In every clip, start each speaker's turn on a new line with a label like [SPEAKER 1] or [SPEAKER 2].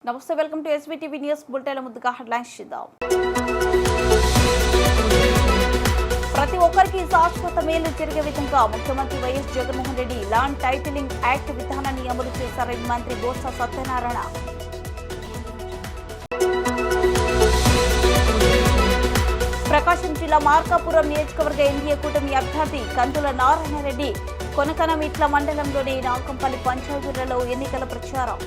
[SPEAKER 1] నమస్తే, welcome to ఎస్బీటీవీ news bulletin. ముందుగా headlines చూద్దాం. ప్రతి ఒక్కరికి శాశ్వత మేలు జరిగే విధంగా ముఖ్యమంత్రి YS Jaganmohan Reddy land titling act విధానాన్ని అమలు చేశారని మంత్రి బొత్స సత్యనారాయణ. ప్రకాశం జిల్లా మార్కాపురం నియోజకవర్గ ఎన్డీఏ కూటమి అభ్యర్థి కందుల నారాయణరెడ్డి కొనకనమిట్ల మండలంలోని నాకంపల్లి పంచాయతీలలో ఎన్నికల ప్రచారం.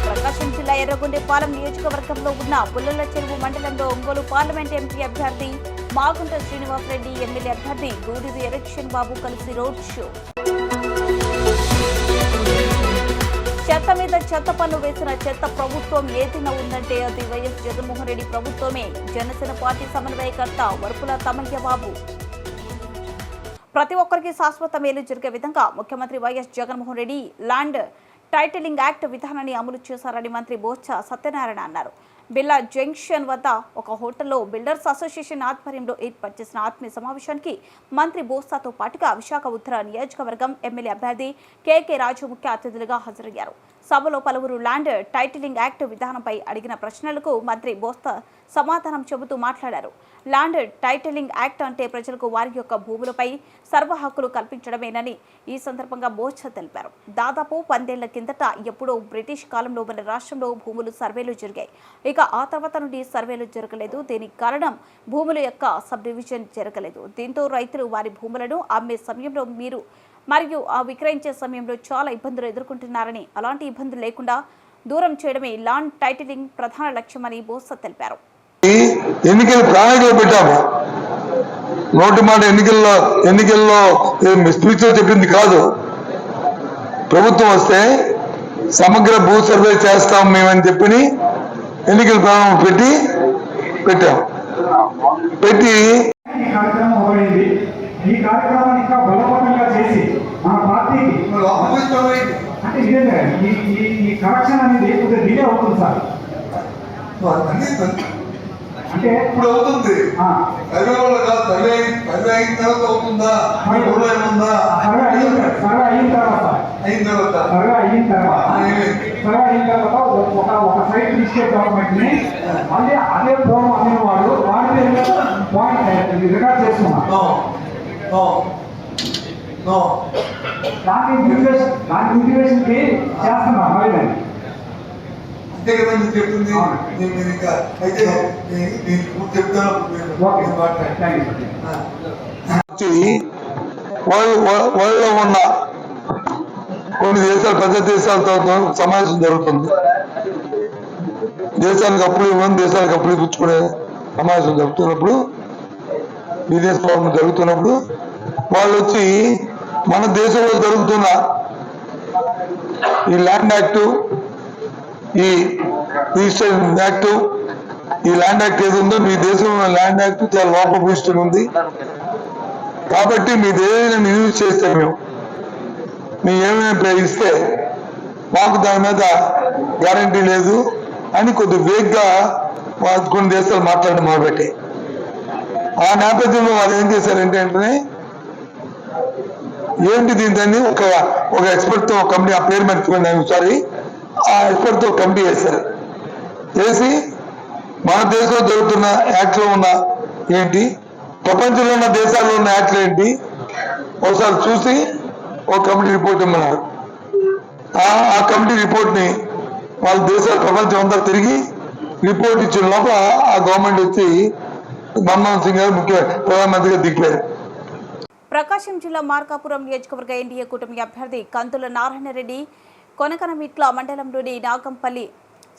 [SPEAKER 1] ప్రకాశం జిల్లా ఎర్రగొండపాలెం నియోజకవర్గంలో ఉన్న పుల్లల చెరువు మండలంలో ఒంగోలు పార్లమెంట్ ఎంపీ అభ్యర్థి మాగుంట శ్రీనివాసరెడ్డి, ఎమ్మెల్యే అభ్యర్థి గూడూరి ఎలక్షన్ బాబు కలిసి రోడ్ షో. చెత్త మీద చెత్త పన్ను వేసిన చెత్త ప్రభుత్వం ఏదైనా ఉందంటే అది వైఎస్ జగన్మోహన్ రెడ్డి ప్రభుత్వమే. జనసేన పార్టీ సమన్వయకర్త వరపుల తమయ్య బాబు. ప్రతి ఒక్కరికి శాశ్వత మేలు జరిగే విధంగా ముఖ్యమంత్రి YS Jaganmohan Reddy land titling act విధానాన్ని అమలు చేశారని మంత్రి బొత్స సత్యనారాయణ అన్నారు. బిల్లా జంక్షన్ వద్ద ఒక హోటల్లో బిల్డర్స్ అసోసియేషన్ ఆధ్వర్యంలో ఏర్పాటు చేసిన ఆత్మీయ సమావేశానికి మంత్రి బొత్సతో పాటుగా విశాఖ ఉత్తర నియోజకవర్గం ఎమ్మెల్యే అభ్యర్థి కేకే రాజు ముఖ్య అతిథులుగా హాజరయ్యారు. సభలో పలువురు ల్యాండ్ టైటిలింగ్ యాక్ట్ విధానంపై అడిగిన ప్రశ్నలకు మంత్రి బొత్స సమాధానం చెబుతూ మాట్లాడారు. ల్యాండ్ టైటిలింగ్ యాక్ట్ అంటే ప్రజలకు వారి యొక్క భూములపై సర్వ హక్కులు కల్పించడమేనని ఈ సందర్భంగా బొత్స తెలిపారు. దాదాపు 10 ఏళ్ల కిందట ఎప్పుడో బ్రిటిష్ కాలంలో మన రాష్ట్రంలో భూములు సర్వేలు జరిగాయి. ఇక ఆ తర్వాత నుండి సర్వేలు జరగలేదు. దీనికి కారణం భూముల యొక్క సబ్ డివిజన్ జరగలేదు. దీంతో రైతులు వారి భూములను అమ్మే సమయంలో మరియు విక్రయించే సమయంలో చాలా ఇబ్బందులు ఎదుర్కొంటున్నారని, అలాంటి ఇబ్బందులు లేకుండా దూరం చేయడమే ల్యాండ్ టైటిలింగ్ ప్రధాన లక్ష్యమని బొత్స తెలిపారు.
[SPEAKER 2] ఎన్నికలు ప్రణాళికలో పెట్టాము. నోటి మాట ఎన్నికల్లో స్పీచ్ చెప్పింది కాదు. ప్రభుత్వం వస్తే సమగ్ర భూ సర్వే చేస్తాం మేమని చెప్పి ఎన్నికల ప్రణాళిక పెట్టాము. పెట్టి
[SPEAKER 3] ఈ కార్యక్రమాన్ని ఇంకా బలవంతంగా చేసి మన పార్టీకి అంటే ఇదే ఈ కరెక్షన్ అనేది కొద్దిగా డిలే అవుతుంది సార్. అంటే
[SPEAKER 2] ఇప్పుడు అవుతుంది, సర్వే వల్ల కాదు. సర్వే అయిన తర్వాత అవుతుందా, సర్వే
[SPEAKER 3] అయిన తర్వాత ఒక సైట్ తీసుకే గవర్నమెంట్ ని మళ్ళీ అదే ఫోన్ అనే వాడు వాడి రికార్డ్ చేస్తున్నాం. దాని మ్యూటివేషన్ కి చేస్తున్నాం మళ్ళీ.
[SPEAKER 2] అంతే కదా మీరు చెప్తుంది. నేను ఇంకా అయితే చెప్తాను. వరల్డ్లో ఉన్న కొన్ని దేశాలు, పెద్ద దేశాలతో సమావేశం జరుగుతుంది. దేశానికి అప్పులు ఇవ్వని, దేశానికి అప్పులు ఇప్పించుకునే సమావేశం జరుగుతున్నప్పుడు, విదేశ పౌరులు జరుగుతున్నప్పుడు వాళ్ళు వచ్చి మన దేశంలో జరుగుతున్న ఈ ల్యాండ్ యాక్ట్, ఈ రిజిస్ట్రేషన్ యాక్ట్, ఈ ల్యాండ్ యాక్ట్ ఏది ఉందో మీ దేశంలో ల్యాండ్ యాక్ట్ చాలా లోపభూయిష్టం ఉంది. కాబట్టి మీది ఏదైనా యూజ్ చేస్తే మేము ఏమైనా ఇస్తే మాకు దాని మీద గ్యారంటీ లేదు అని కొద్ది వేగ్గా కొన్ని దేశాలు మాట్లాడడం మొదలుపెట్టాయి. ఆ నేపథ్యంలో వాళ్ళు ఏం చేశారంటే ఏంటి దీన్ని ఒక ఎక్స్పర్ట్తో కమిటీ, ఆ పేరు మర్చిపోయింది ఒకసారి, ఆ ఎక్స్పర్ట్తో కమిటీ వేశారు. వేసి మన దేశంలో జరుగుతున్న యాక్ట్లో ఉన్న ఏంటి, ప్రపంచంలో ఉన్న దేశాల్లో ఉన్న యాక్ట్లు ఏంటి ఒకసారి చూసి ఒక కమిటీ రిపోర్ట్ ఇమ్మన్నారు. ఆ కమిటీ రిపోర్ట్ని వాళ్ళ దేశాల ప్రపంచం అంతా తిరిగి రిపోర్ట్ ఇచ్చిన లోపల ఆ గవర్నమెంట్ వచ్చి మన్మోహన్ సింగ్ గారు ముఖ్య ప్రధానమంత్రిగా దిగిపోయారు.
[SPEAKER 1] ప్రకాశం జిల్లా మార్కాపురం నియోజకవర్గ ఎన్డీఏ కూటమి అభ్యర్థి కందుల నారాయణరెడ్డి కొనకనమిట్ల మండలంలోని నాగంపల్లి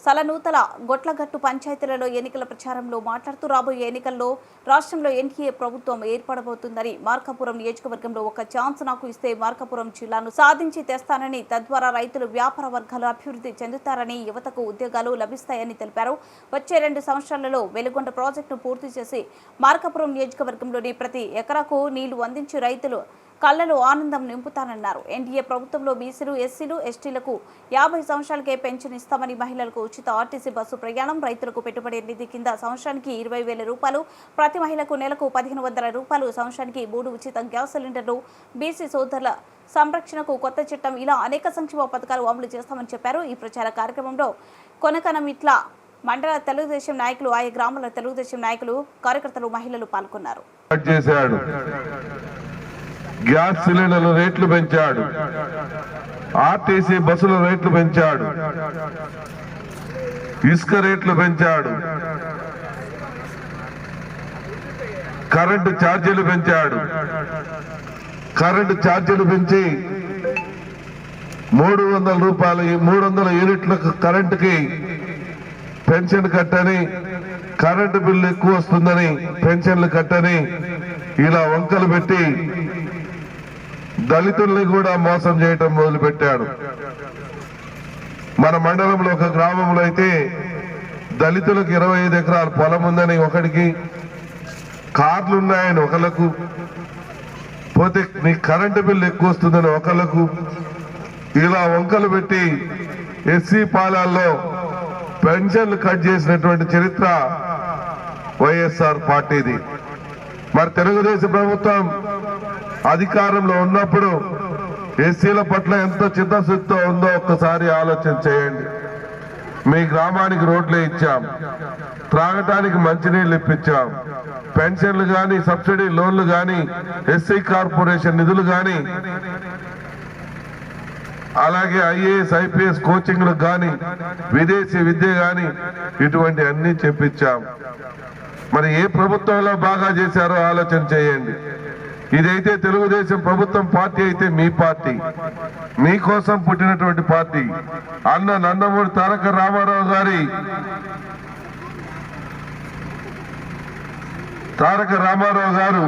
[SPEAKER 1] సలనూతల గొట్లగట్టు పంచాయతీలలో ఎన్నికల ప్రచారంలో మాట్లాడుతూ రాబోయే ఎన్నికల్లో రాష్ట్రంలో ఎన్డీఏ ప్రభుత్వం ఏర్పడబోతుందని, మార్కాపురం నియోజకవర్గంలో ఒక ఛాన్స్ నాకు ఇస్తే మార్కాపురం జిల్లాను సాధించి తెస్తానని, తద్వారా రైతులు, వ్యాపార వర్గాలు అభివృద్ధి చెందుతారని, యువతకు ఉద్యోగాలు లభిస్తాయని తెలిపారు. వచ్చే 2 సంవత్సరాలలో వెలుగొండ ప్రాజెక్టును పూర్తి చేసి మార్కాపురం నియోజకవర్గంలోని ప్రతి ఎకరాకు నీళ్లు అందించి రైతులు కళ్లలో ఆనందం నింపుతానన్నారు. ఎన్డీఏ ప్రభుత్వంలో బీసీలు, ఎస్సీలు, ఎస్టీలకు 50 సంవత్సరాలకే పెన్షన్ ఇస్తామని, మహిళలకు ఉచిత ఆర్టీసీ బస్సు ప్రయాణం, రైతులకు పెట్టుబడి నిధి కింద సంవత్సరానికి 20,000 రూపాయలు, ప్రతి మహిళకు నెలకు 1,500 రూపాయలు, సంవత్సరానికి 3 ఉచిత గ్యాస్ సిలిండర్లు, బీసీ సోదరుల సంరక్షణకు కొత్త చట్టం, ఇలా అనేక సంక్షేమ పథకాలు అమలు చేస్తామని చెప్పారు. ఈ ప్రచార కార్యక్రమంలో కొనకనమిట్ల మండల తెలుగుదేశం నాయకులు, ఆయా గ్రామాల తెలుగుదేశం నాయకులు, కార్యకర్తలు, మహిళలు పాల్గొన్నారు.
[SPEAKER 4] గ్యాస్ సిలిండర్ల రేట్లు పెంచాడు, ఆర్టీసీ బస్సుల రేట్లు పెంచాడు, ఇసుక రేట్లు పెంచాడు, కరెంటు ఛార్జీలు పెంచాడు. కరెంటు ఛార్జీలు పెంచి 300 రూపాయలు 300 యూనిట్లకు కరెంటుకి పెన్షన్ కట్టని, కరెంటు బిల్లు ఎక్కువ వస్తుందని పెన్షన్లు కట్టని, ఇలా వంకలు పెట్టి దళితుల్ని కూడా మోసం చేయటం మొదలుపెట్టాడు. మన మండలంలో ఒక గ్రామంలో అయితే దళితులకు 25 ఎకరాల పొలం ఉందని ఒకడికి, కార్లు ఉన్నాయని ఒకళ్ళకు, పోతే నీ కరెంటు బిల్లు ఎక్కువ వస్తుందని ఒకళ్ళకు, ఇలా వంకలు పెట్టి ఎస్సీ పాలాల్లో పెన్షన్లు కట్ చేసినటువంటి చరిత్ర వైఎస్ఆర్ పార్టీది. మరి తెలుగుదేశం ప్రభుత్వం అధికారంలో ఉన్నప్పుడు ఎస్సీల పట్ల ఎంత చిత్తశుద్ధితో ఉందో ఒక్కసారి ఆలోచన చేయండి. మీ గ్రామానికి రోడ్లే ఇచ్చాం, త్రాగటానికి మంచినీళ్ళు ఇప్పించాం, పెన్షన్లు కానీ, సబ్సిడీ లోన్లు కానీ, ఎస్సీ కార్పొరేషన్ నిధులు కానీ, అలాగే ఐఏఎస్ ఐపీఎస్ కోచింగ్లకు కానీ, విదేశీ విద్య కానీ, ఇటువంటి అన్ని చెప్పించాం. మరి ఏ ప్రభుత్వంలో బాగా చేశారో ఆలోచన చేయండి. ఇదైతే తెలుగుదేశం ప్రభుత్వం పార్టీ అయితే మీ పార్టీ, మీకోసం పుట్టినటువంటి పార్టీ. అన్న నందమూరి తారక రామారావు గారు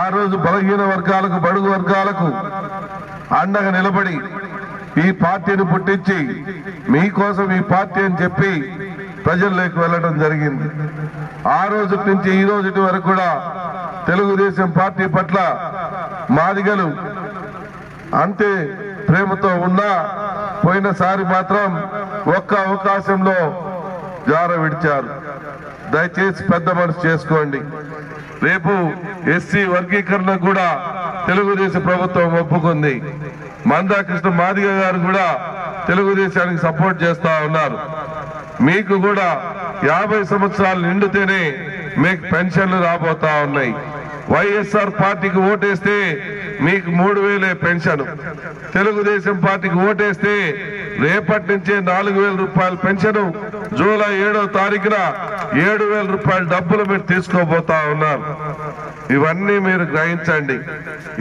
[SPEAKER 4] ఆ రోజు బలహీన వర్గాలకు, బడుగు వర్గాలకు అండగా నిలబడి ఈ పార్టీని పుట్టించి మీకోసం ఈ పార్టీ అని చెప్పి ప్రజల్లోకి వెళ్ళడం జరిగింది. ఆ రోజు నుంచి ఈ రోజు వరకు కూడా తెలుగుదేశం పార్టీ పట్ల మాదిగలు అంతే ప్రేమతో ఉన్నా, పోయినసారి మాత్రం ఒక్క అవకాశంలో జార విడిచారు. దయచేసి పెద్ద మనసు చేసుకోండి. రేపు ఎస్సీ వర్గీకరణ కూడా తెలుగుదేశం ప్రభుత్వం ఒప్పుకుంది. మందాకృష్ణ మాదిగ గారు కూడా తెలుగుదేశానికి సపోర్ట్ చేస్తా ఉన్నారు. మీకు కూడా 50 సంవత్సరాలు నిండితేనే మీకు పెన్షన్లు రాబోతా ఉన్నాయి. వైఎస్ఆర్ పార్టీకి ఓటేస్తే మీకు 3,000 పెన్షన్, తెలుగుదేశం పార్టీకి ఓటేస్తే రేపటి నుంచే 4,000 రూపాయల పెన్షన్, జూలై 7వ తారీఖున 7,000 రూపాయల డబ్బులు మీరు తీసుకోబోతా ఉన్నారు. ఇవన్నీ మీరు గ్రహించండి.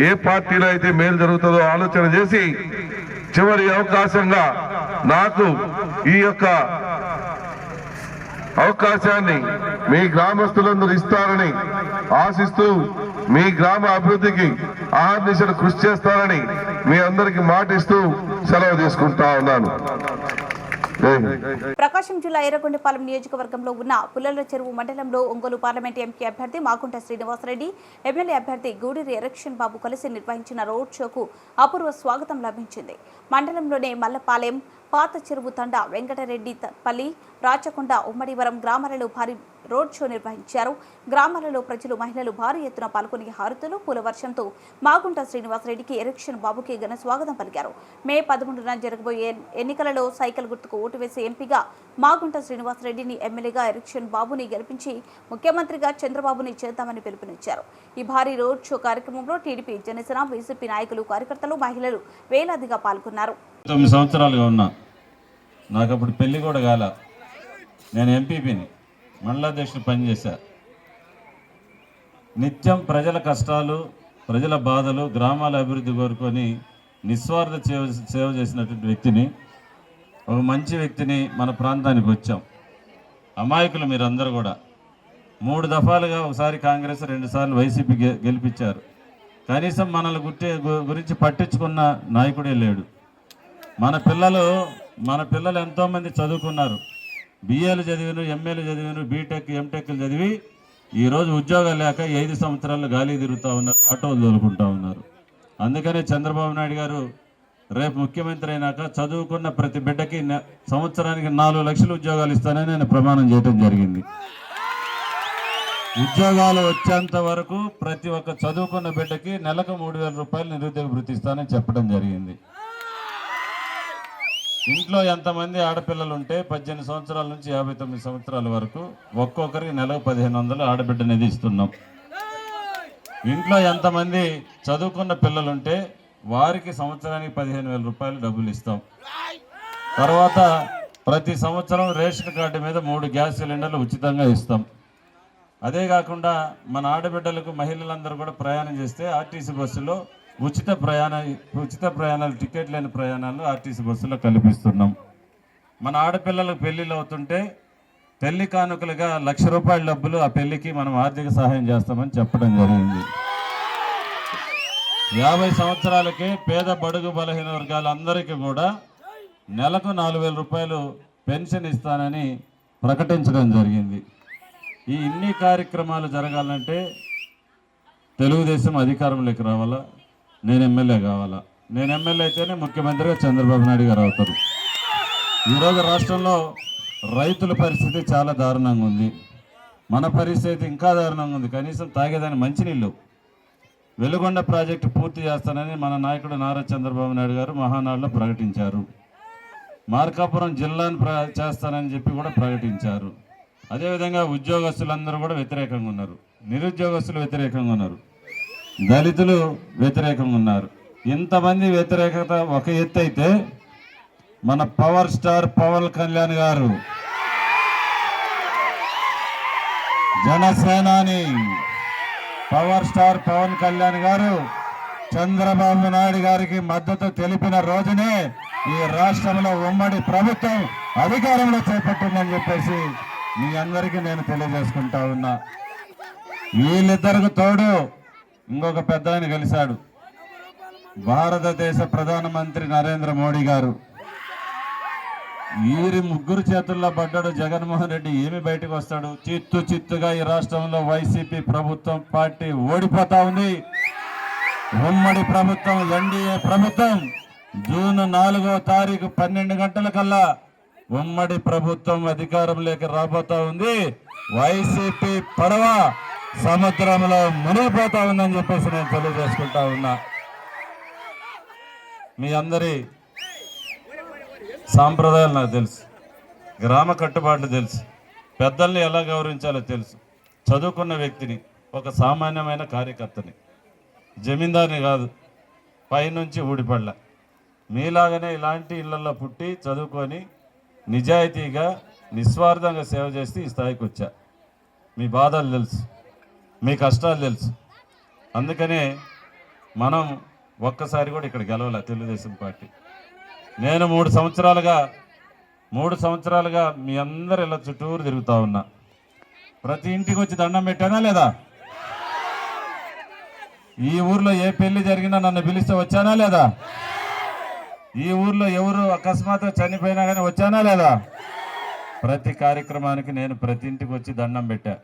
[SPEAKER 4] ఏ పార్టీలో అయితే మేలు జరుగుతుందో ఆలోచన చేసి చివరి అవకాశంగా నాకు ఈ యొక్క అవకాశాన్ని మీ గ్రామస్తులందరూ ఇస్తారని ఆశిస్తూ, మీ గ్రామ అభివృద్ధికి ఆహర్నిశలు కృషి చేస్తారని మీ అందరికి మాటిస్తూ సెలవు తీసుకుంటా ఉన్నాను.
[SPEAKER 1] ప్రకాశం జిల్లా ఎర్రగొండపాలెం నియోజకవర్గంలో ఉన్న పుల్లల చెరువు మండలంలో ఒంగోలు పార్లమెంట్ ఎంపీ అభ్యర్థి మాగుంట శ్రీనివాసరెడ్డి, ఎమ్మెల్యే అభ్యర్థి గూడూరి ఎలక్షన్ బాబు కలిసి నిర్వహించిన రోడ్ షోకు అపూర్వ స్వాగతం లభించింది. మండలంలోనే మల్లపాలెం, పాత చెరువు తండా, వెంకటరెడ్డిపల్లి, రాచకొండ, ఉమ్మడివరం గ్రామాలలో భారీ రోడ్ షో నిర్వహించారు. గ్రామాలలో ప్రజలు, మహిళలు భారీ ఎత్తున పాల్గొని హారతులు, పూల వర్షంతో మాగుంట శ్రీనివాసరెడ్డికి, ఎలక్షన్ బాబుకి ఘన స్వాగతం పలికారు. మే 11న జరగబోయే ఎన్నికలలో సైకిల్ గుర్తుకు ఓటు వేసే ఎంపీగా మాగుంట శ్రీనివాసరెడ్డిని, ఎమ్మెల్యేగా ఎలక్షన్ బాబుని గెలిపించి ముఖ్యమంత్రిగా చంద్రబాబుని చేద్దామని పిలుపునిచ్చారు. ఈ భారీ రోడ్ షో కార్యక్రమంలో టీడీపీ, జనసేన, బీజేపీ నాయకులు, కార్యకర్తలు, మహిళలు వేలాదిగా పాల్గొన్నారు.
[SPEAKER 5] 9 సంవత్సరాలుగా ఉన్నా, నాకు అప్పుడు పెళ్లి కూడా కాల. నేను ఎంపీపీని, మండలాధ్యక్షుడు పనిచేశా. నిత్యం ప్రజల కష్టాలు, ప్రజల బాధలు, గ్రామాల అభివృద్ధి కోరుకొని నిస్వార్థ సేవ చేసినటువంటి వ్యక్తిని, ఒక మంచి వ్యక్తిని మన ప్రాంతానికి వచ్చాం. అమాయకులు మీరందరూ కూడా 3 దఫాలుగా, ఒకసారి కాంగ్రెస్, 2 సార్లు వైసీపీ గెలిపించారు. కనీసం మనల్ని గురించి పట్టించుకున్న నాయకుడే లేడు. మన పిల్లలు ఎంతోమంది చదువుకున్నారు, బిఏలు చదివిను, ఎంఏలు చదివిను, బీటెక్, ఎంటెక్లు చదివి ఈరోజు ఉద్యోగాలు లేక 5 సంవత్సరాలు గాలి తిరుగుతూ ఉన్నారు, ఆటోలు తోలుకుంటూ ఉన్నారు. అందుకనే చంద్రబాబు నాయుడు గారు రేపు ముఖ్యమంత్రి అయినాక చదువుకున్న ప్రతి బిడ్డకి సంవత్సరానికి 4 లక్షల ఉద్యోగాలు ఇస్తానని నేను ప్రమాణం చేయడం జరిగింది. ఉద్యోగాలు వచ్చేంత వరకు ప్రతి ఒక్క చదువుకున్న బిడ్డకి నెలకు 3,000 రూపాయలు నిరుద్యోగ భృతి ఇస్తానని చెప్పడం జరిగింది. ఇంట్లో ఎంతమంది ఆడపిల్లలు ఉంటే 18 సంవత్సరాల నుంచి 59 సంవత్సరాల వరకు ఒక్కొక్కరికి నెలకు 1,500 ఆడబిడ్డ నిధి ఇస్తున్నాం. ఇంట్లో ఎంతమంది చదువుకున్న పిల్లలుంటే వారికి సంవత్సరానికి 15,000 రూపాయలు డబ్బులు ఇస్తాం. తర్వాత ప్రతి సంవత్సరం రేషన్ కార్డు మీద 3 గ్యాస్ సిలిండర్లు ఉచితంగా ఇస్తాం. అదే కాకుండా మన ఆడబిడ్డలకు మహిళలందరూ కూడా ప్రయాణం చేస్తే ఆర్టీసీ బస్సులో ఉచిత ప్రయాణాలు టికెట్ లేని ప్రయాణాలు ఆర్టీసీ బస్సులో కల్పిస్తున్నాం. మన ఆడపిల్లలకు పెళ్లిళ్ళు అవుతుంటే పెళ్లి కానుకలుగా 1,00,000 రూపాయల డబ్బులు ఆ పెళ్లికి మనం ఆర్థిక సహాయం చేస్తామని చెప్పడం జరిగింది. 50 సంవత్సరాలకే పేద బడుగు బలహీన వర్గాలందరికీ కూడా నెలకు 4,000 రూపాయలు పెన్షన్ ఇస్తానని ప్రకటించడం జరిగింది. ఈ ఇన్ని కార్యక్రమాలు జరగాలంటే తెలుగుదేశం అధికారంలోకి రావాలా, నేను ఎమ్మెల్యే కావాలా. నేను ఎమ్మెల్యే అయితేనే ముఖ్యమంత్రిగా చంద్రబాబు నాయుడు గారు అవుతారు. ఈరోజు రాష్ట్రంలో రైతుల పరిస్థితి చాలా దారుణంగా ఉంది. మన పరిస్థితి ఇంకా దారుణంగా ఉంది. కనీసం తాగేదాని మంచినీళ్ళు. వెలుగొండ ప్రాజెక్టు పూర్తి చేస్తానని మన నాయకుడు నారా చంద్రబాబు నాయుడు గారు మహానాడులో ప్రకటించారు. మార్కాపురం జిల్లాను చేస్తానని చెప్పి కూడా ప్రకటించారు. అదేవిధంగా ఉద్యోగస్తులందరూ కూడా వ్యతిరేకంగా ఉన్నారు. నిరుద్యోగస్తులు వ్యతిరేకంగా ఉన్నారు. దళితులు వ్యతిరేకంగా ఉన్నారు. ఇంతమంది వ్యతిరేకత ఒక ఎత్తు అయితే మన పవర్ స్టార్ పవన్ కళ్యాణ్ గారు జనసేనాని పవర్ స్టార్ పవన్ కళ్యాణ్ గారు చంద్రబాబు నాయుడు గారికి మద్దతు తెలిపిన రోజునే ఈ రాష్ట్రంలో ఉమ్మడి ప్రభుత్వం అధికారంలో చేపట్టిందని చెప్పేసి మీ అందరికీ నేను తెలియజేసుకుంటా ఉన్నా. వీళ్ళిద్దరికి తోడు ఇంకొక పెద్ద ఆయన కలిశాడు, భారతదేశ ప్రధానమంత్రి నరేంద్ర మోడీ గారు. వీరి ముగ్గురు చేతుల్లో పడ్డాడు జగన్మోహన్ రెడ్డి. ఏమి బయటకు వస్తాడు? చిత్తుగా ఈ రాష్ట్రంలో వైసీపీ ప్రభుత్వం పార్టీ ఓడిపోతా ఉంది. ఉమ్మడి ప్రభుత్వం ఎన్డీఏ ప్రభుత్వం జూన్ 4వ తారీఖు 12 గంటలకల్లా ఉమ్మడి ప్రభుత్వం అధికారంలోకి రాబోతా ఉంది. వైసీపీ పడవ సముద్రంలో మునిగిపోతా ఉందని చెప్పేసి నేను తెలియజేసుకుంటా ఉన్నా. మీ అందరి సాంప్రదాయాలు నాకు తెలుసు, గ్రామ కట్టుబాట్లు తెలుసు, పెద్దల్ని ఎలా గౌరవించాలో తెలుసు. చదువుకున్న వ్యక్తిని, ఒక సామాన్యమైన కార్యకర్తని, జమీందారిని కాదు, పైనుంచి ఊడిపడ్ల. మీలాగనే ఇలాంటి ఇళ్లలో పుట్టి చదువుకొని నిజాయితీగా నిస్వార్థంగా సేవ చేస్తే ఈ స్థాయికి వచ్చా. మీ బాధలు తెలుసు, మీ కష్టాలు తెలుసు. అందుకనే మనం ఒక్కసారి కూడా ఇక్కడ గెలవలే తెలుగుదేశం పార్టీ. నేను 3 సంవత్సరాలుగా మీ అందరు ఇలా చుట్టూరు తిరుగుతూ ఉన్నా. ప్రతి ఇంటికి వచ్చి దండం పెట్టానా లేదా? ఈ ఊర్లో ఏ పెళ్లి జరిగినా నన్ను పిలిస్తే వచ్చానా లేదా? ఈ ఊర్లో ఎవరు అకస్మాత్తుగా చనిపోయినా కానీ వచ్చానా లేదా? ప్రతి కార్యక్రమానికి నేను ప్రతి ఇంటికి వచ్చి దండం పెట్టా.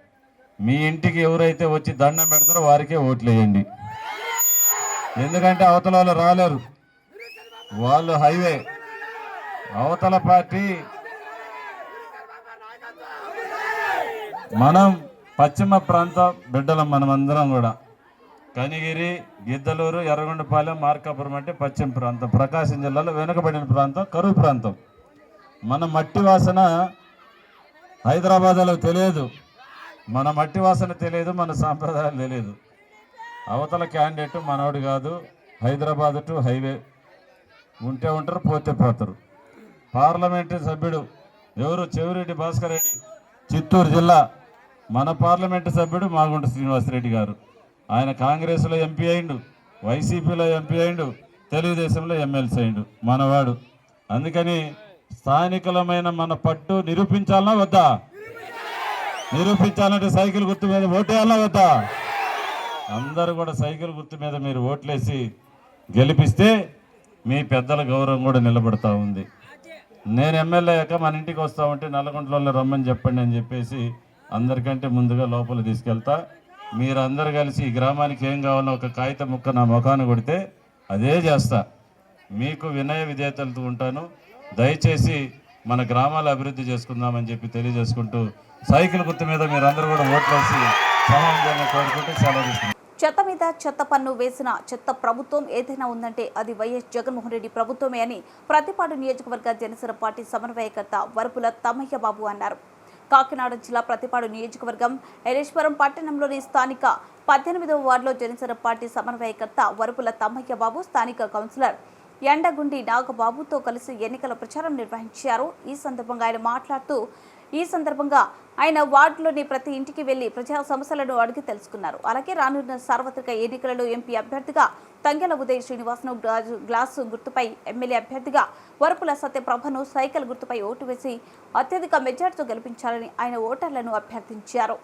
[SPEAKER 5] మీ ఇంటికి ఎవరైతే వచ్చి దండం పెడతారో వారికే ఓట్లు వేయండి. ఎందుకంటే అవతల వాళ్ళు రాలేరు, వాళ్ళు హైవే. అవతల పార్టీ మనం పశ్చిమ ప్రాంత బిడ్డలం. మనమందరం కూడా కనిగిరి, గిద్దలూరు, ఎర్రగొండపాలెం, మార్కాపురం అంటే పశ్చిమ ప్రాంతం. ప్రకాశం జిల్లాలో వెనుకబడిన ప్రాంతం, కరువు ప్రాంతం. మన మట్టి వాసన హైదరాబాద్లో తెలియదు, మన మట్టి వాసన తెలియదు, మన సాంప్రదాయాలు తెలియదు. అవతల క్యాండిడేట్ మనోడు కాదు, హైదరాబాద్ టు హైవే. ఉంటే ఉంటారు, పోతే పోతారు. పార్లమెంటరీ సభ్యుడు ఎవరు? చెవిరెడ్డి భాస్కర్ రెడ్డి, చిత్తూరు జిల్లా. మన పార్లమెంటు సభ్యుడు మాగుంట శ్రీనివాసరెడ్డి గారు. ఆయన కాంగ్రెస్లో ఎంపీ అయిండు, వైసీపీలో ఎంపీ అయిండు, తెలుగుదేశంలో ఎమ్మెల్సీ అయిండు, మనవాడు. అందుకని స్థానికులమైన మన పట్టు నిరూపించాలన్నా వద్దా? నిరూపించాలంటే సైకిల్ గుర్తు మీద ఓటేయాలన్నా వద్దా? అందరూ కూడా సైకిల్ గుర్తు మీద మీరు ఓట్లేసి గెలిపిస్తే మీ పెద్దల గౌరవం కూడా నిలబడతా ఉంది. నేను ఎమ్మెల్యే అయ్యాక మన ఇంటికి వస్తా ఉంటే నల్లగుంటలో రమ్మని చెప్పండి అని చెప్పేసి అందరికంటే ముందుగా లోపల తీసుకెళ్తా. మీరందరూ కలిసి ఈ గ్రామానికి ఏం కావాలో ఒక కాగితం ముక్క నా ముఖాన్ని కొడితే అదే చేస్తా. మీకు వినయ విధేయతలతో ఉంటాను. దయచేసి మన గ్రామాల అభివృద్ధి చేసుకుందామని చెప్పి తెలియజేసుకుంటూ సైకిల్ గుర్తు మీద మీరందరూ కూడా ఓట్లు వేసి సమాధానం కోరుకుంటూ సెలవు తీసుకుంటాం.
[SPEAKER 1] చెత్త మీద చెత్త పన్ను వేసిన చెత్త ప్రభుత్వం ఏదైనా ఉందంటే అది వైఎస్ జగన్మోహన్ రెడ్డి ప్రభుత్వమే అని ప్రతిపాడు నియోజకవర్గ జనసేన పార్టీ సమన్వయకర్త వరపుల తమ్మయ్య బాబు అన్నారు. కాకినాడ జిల్లా ప్రతిపాడు నియోజకవర్గం ఎలేశ్వరం పట్టణంలోని స్థానిక 18వ వార్డులో జనసేన పార్టీ సమన్వయకర్త వరపుల తమ్మయ్య బాబు స్థానిక కౌన్సిలర్ ఎండగుండి నాగబాబుతో కలిసి ఎన్నికల ప్రచారం నిర్వహించారు. ఈ సందర్భంగా ఆయన వార్డులోని ప్రతి ఇంటికి వెళ్లి ప్రజా సమస్యలను అడిగి తెలుసుకున్నారు. అలాగే రానున్న సార్వత్రిక ఎన్నికలలో ఎంపీ అభ్యర్థిగా తంగెల ఉదయ్ శ్రీనివాస్ను గ్లాసు గుర్తుపై, ఎమ్మెల్యే అభ్యర్థిగా వరపుల సత్యప్రభను సైకిల్ గుర్తుపై ఓటు వేసి అత్యధిక మెజార్టీతో గెలిపించాలని ఆయన ఓటర్లను అభ్యర్థించారు.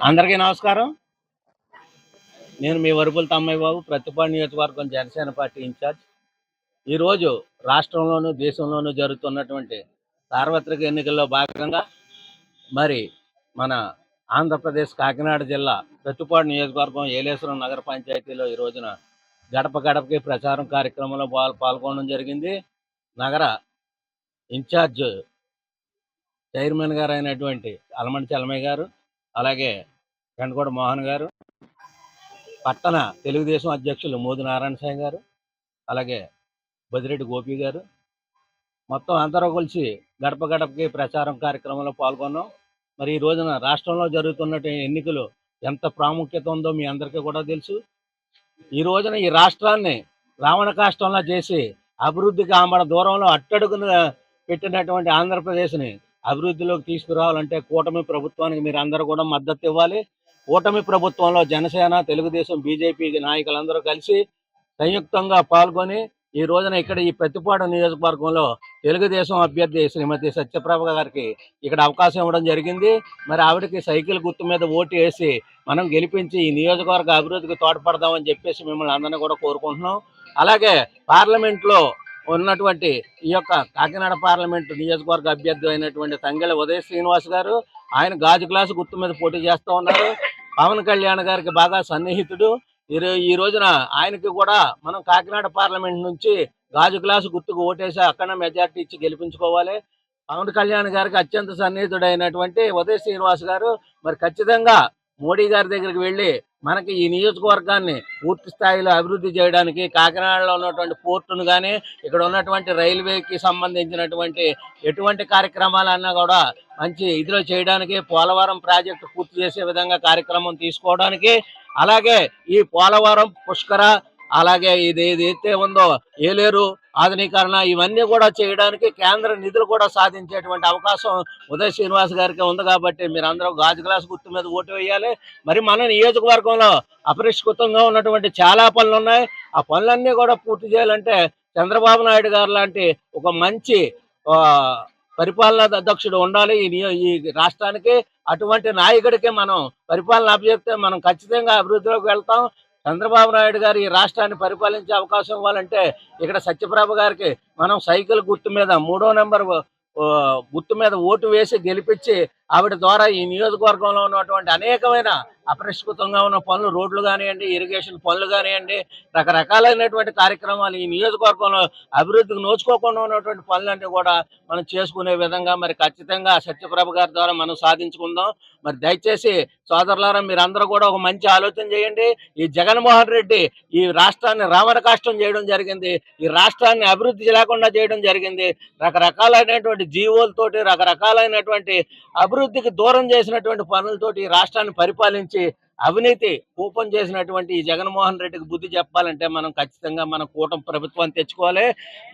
[SPEAKER 6] అందరికీ నమస్కారం. నేను మీ వరపుల తమ్మయ్య బాబు, ప్రతిపాడు నియోజకవర్గం జనసేన పార్టీ ఇన్ఛార్జ్. ఈరోజు రాష్ట్రంలోనూ దేశంలోనూ జరుగుతున్నటువంటి సార్వత్రిక ఎన్నికల్లో భాగంగా మరి మన ఆంధ్రప్రదేశ్ కాకినాడ జిల్లా ప్రతిపాడు నియోజకవర్గం ఏలేశ్వరం నగర పంచాయతీలో ఈ రోజున గడప గడపకి ప్రచారం కార్యక్రమంలో పాల్గొనడం జరిగింది. నగర ఇన్ఛార్జ్ చైర్మన్ గారు అయినటువంటి అలమంటి చలమయ్య గారు, అలాగే గంటకోట మోహన్ గారు, పట్టణ తెలుగుదేశం అధ్యక్షులు మోది నారాయణ సాయి గారు, అలాగే బదిరెడ్డి గోపి గారు, మొత్తం అందరూ కలిసి గడప గడపకి ప్రచారం కార్యక్రమంలో పాల్గొన్నాం. మరి ఈ రోజున రాష్ట్రంలో జరుగుతున్నటువంటి ఎన్నికలు ఎంత ప్రాముఖ్యత ఉందో మీ అందరికీ కూడా తెలుసు. ఈ రోజున ఈ రాష్ట్రాన్ని రావణ కాష్టంలా చేసి అభివృద్ధికి ఆమడ దూరంలో అట్టడుగున పెట్టినటువంటి ఆంధ్రప్రదేశ్ని అభివృద్ధిలోకి తీసుకురావాలంటే కూటమి ప్రభుత్వానికి మీరు అందరూ కూడా మద్దతు ఇవ్వాలి. కూటమి ప్రభుత్వంలో జనసేన, తెలుగుదేశం, బీజేపీ నాయకులందరూ కలిసి సంయుక్తంగా పాల్గొని ఈ రోజున ఇక్కడ ఈ ప్రతిపాడు నియోజకవర్గంలో తెలుగుదేశం అభ్యర్థి శ్రీమతి సత్యప్రభ గారికి ఇక్కడ అవకాశం ఇవ్వడం జరిగింది. మరి ఆవిడకి సైకిల్ గుర్తు మీద ఓటు వేసి మనం గెలిపించి ఈ నియోజకవర్గ అభివృద్ధికి తోడ్పడదామని చెప్పేసి మిమ్మల్ని అందరినీ కూడా కోరుకుంటున్నాం. అలాగే పార్లమెంట్లో ఉన్నటువంటి ఈ యొక్క కాకినాడ పార్లమెంటు నియోజకవర్గ అభ్యర్థి అయినటువంటి తంగెల ఉదయ్ శ్రీనివాస్ గారు, ఆయన గాజు గ్లాసు గుర్తు మీద పోటీ చేస్తూ ఉన్నారు. పవన్ కళ్యాణ్ గారికి బాగా సన్నిహితుడు. ఈ రోజున ఆయనకి కూడా మనం కాకినాడ పార్లమెంట్ నుంచి గాజు గ్లాసు గుర్తుకు ఓటేసి అక్కడ మెజార్టీ ఇచ్చి గెలిపించుకోవాలి. పవన్ కళ్యాణ్ గారికి అత్యంత సన్నిహితుడైనటువంటి ఉదయ్ శ్రీనివాస్ గారు మరి ఖచ్చితంగా మోడీ గారి దగ్గరికి వెళ్ళి మనకి ఈ నియోజకవర్గాన్ని పూర్తి స్థాయిలో అభివృద్ధి చేయడానికి, కాకినాడలో ఉన్నటువంటి పోర్టును కానీ, ఇక్కడ ఉన్నటువంటి రైల్వేకి సంబంధించినటువంటి ఎటువంటి కార్యక్రమాలన్నా కూడా మంచి ఇదిలో చేయడానికి, పోలవరం ప్రాజెక్టు పూర్తి చేసే విధంగా కార్యక్రమం తీసుకోవడానికి, అలాగే ఈ పోలవరం, పుష్కర, అలాగే ఇది ఏదైతే ఉందో ఏలేరు ఆధునీకరణ, ఇవన్నీ కూడా చేయడానికి కేంద్ర నిధులు కూడా సాధించేటువంటి అవకాశం ఉదయ్ శ్రీనివాస్ గారికి ఉంది. కాబట్టి మీరు అందరూ గాజు గ్లాస్ గుర్తు మీద ఓటు వేయాలి. మరి మన నియోజకవర్గంలో అపరిష్కృతంగా ఉన్నటువంటి చాలా పనులు ఉన్నాయి. ఆ పనులన్నీ కూడా పూర్తి చేయాలంటే చంద్రబాబు నాయుడు గారు లాంటి ఒక మంచి పరిపాలనా అధ్యక్షుడు ఉండాలి ఈ రాష్ట్రానికి. అటువంటి నాయకుడికి మనం పరిపాలన అప్పచెప్తే మనం ఖచ్చితంగా అభివృద్ధిలోకి వెళ్తాం. చంద్రబాబు నాయుడు గారు ఈ రాష్ట్రాన్ని పరిపాలించే అవకాశం ఇవ్వాలంటే ఇక్కడ సత్యప్రభ గారికి మనం సైకిల్ గుర్తు మీద 3వ నెంబర్ గుర్తు మీద ఓటు వేసి గెలిపించి ఆవిడ ద్వారా ఈ నియోజకవర్గంలో ఉన్నటువంటి అనేకమైన అపరిష్కృతంగా ఉన్న పనులు, రోడ్లు కానివ్వండి, ఇరిగేషన్ పనులు కానివ్వండి, రకరకాలైనటువంటి కార్యక్రమాలు ఈ నియోజకవర్గంలో అభివృద్ధికి నోచుకోకుండా ఉన్నటువంటి పనులన్నీ కూడా మనం చేసుకునే విధంగా మరి ఖచ్చితంగా సత్యప్రభ గారి ద్వారా మనం సాధించుకుందాం. మరి దయచేసి సోదరులారా, మీరందరూ కూడా ఒక మంచి ఆలోచన చేయండి. ఈ జగన్మోహన్ రెడ్డి ఈ రాష్ట్రాన్ని రావణ కాష్టం చేయడం జరిగింది, ఈ రాష్ట్రాన్ని అభివృద్ధి లేకుండా చేయడం జరిగింది. రకరకాలైనటువంటి జీవోలతోటి, రకరకాలైనటువంటి అభివృద్ధికి దూరం చేసినటువంటి పనులతోటి ఈ రాష్ట్రాన్ని పరిపాలించి అవినీతి కూపం చేసినటువంటి ఈ జగన్మోహన్ రెడ్డికి బుద్ధి చెప్పాలంటే మనం ఖచ్చితంగా మన కూటమి ప్రభుత్వాన్ని తెచ్చుకోవాలి.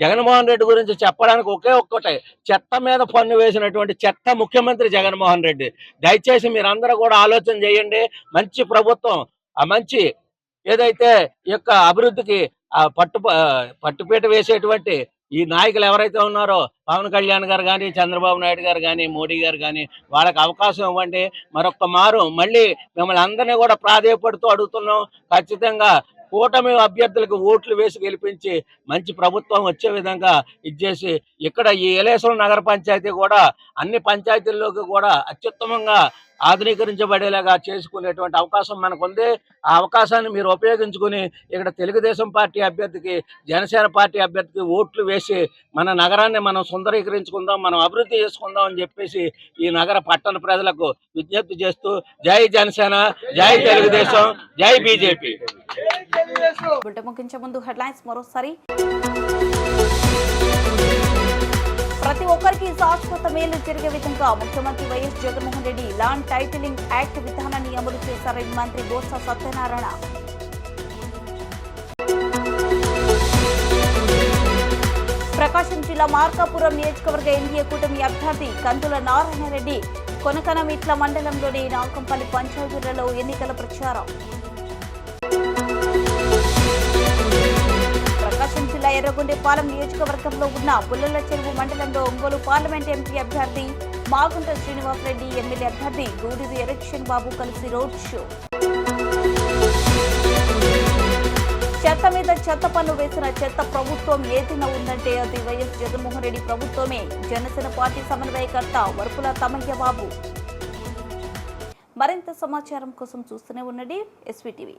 [SPEAKER 6] జగన్మోహన్ రెడ్డి గురించి చెప్పడానికి ఒక్కటే, చెత్త మీద పన్ను వేసినటువంటి చెత్త ముఖ్యమంత్రి జగన్మోహన్ రెడ్డి. దయచేసి మీరందరూ కూడా ఆలోచన చేయండి. మంచి ప్రభుత్వం, ఆ మంచి ఏదైతే ఈ యొక్క అభివృద్ధికి పట్టుపీట వేసేటువంటి ఈ నాయకులు ఎవరైతే ఉన్నారో, పవన్ కళ్యాణ్ గారు కానీ, చంద్రబాబు నాయుడు గారు కానీ, మోడీ గారు కానీ, వాళ్ళకి అవకాశం ఇవ్వండి. మరొక్క మారు మళ్ళీ మిమ్మల్ని అందరినీ కూడా ప్రాధేయపడుతూ అడుగుతున్నాం. ఖచ్చితంగా కూటమి అభ్యర్థులకు ఓట్లు వేసి గెలిపించి మంచి ప్రభుత్వం వచ్చే విధంగా ఇచ్చేసి, ఇక్కడ ఈ ఏలేశ్వరం నగర పంచాయతీ కూడా అన్ని పంచాయతీల్లోకి కూడా అత్యుత్తమంగా ఆధునీకరించబడేలాగా చేసుకునేటువంటి అవకాశం మనకు ఉంది. ఆ అవకాశాన్ని మీరు ఉపయోగించుకుని ఇక్కడ తెలుగుదేశం పార్టీ అభ్యర్థికి, జనసేన పార్టీ అభ్యర్థికి ఓట్లు వేసి మన నగరాన్ని మనం సుందరీకరించుకుందాం, మనం అభివృద్ధి చేసుకుందాం అని చెప్పేసి ఈ నగర పట్టణ ప్రజలకు విజ్ఞప్తి చేస్తూ, జై జనసేన, జై తెలుగుదేశం, జై బీజేపీ.
[SPEAKER 1] బుట్ట ముగించే ముందు హెడ్లైన్స్ మరోసారి. ప్రతి ఒక్కరికి శాశ్వత మేలు జరిగే విధంగా ముఖ్యమంత్రి YS Jaganmohan Reddy land titling act విధానాన్ని అమలు చేశారని మంత్రి బొత్స సత్యనారాయణ. ప్రకాశం జిల్లా మార్కాపురం నియోజకవర్గ ఎన్డీఏ కూటమి అభ్యర్థి కందుల నారాయణరెడ్డి కొనకనమిట్ల మండలంలోని నాగంపల్లి పంచాయతీలలో ఎన్నికల ప్రచారం. ప్రకాశం జిల్లా ఎర్రగొండపాలెం నియోజకవర్గంలో ఉన్న పుల్లల చెరువు మండలంలో ఒంగోలు పార్లమెంట్ ఎంపీ అభ్యర్థి మాగుంట శ్రీనివాసరెడ్డి, ఎమ్మెల్యే అభ్యర్థి గూడిది ఎలక్షన్ బాబు కలిసి రోడ్ షో. చెత్త మీద చెత్త పన్ను వేసిన చెత్త ప్రభుత్వం ఏదైనా ఉందంటే అది వైఎస్ జగన్మోహన్ రెడ్డి ప్రభుత్వమే. జనసేన పార్టీ సమన్వయకర్త వరపుల తమయ్య బాబు. మరింత సమాచారం కోసం చూస్తూనే ఉండండి SVTV.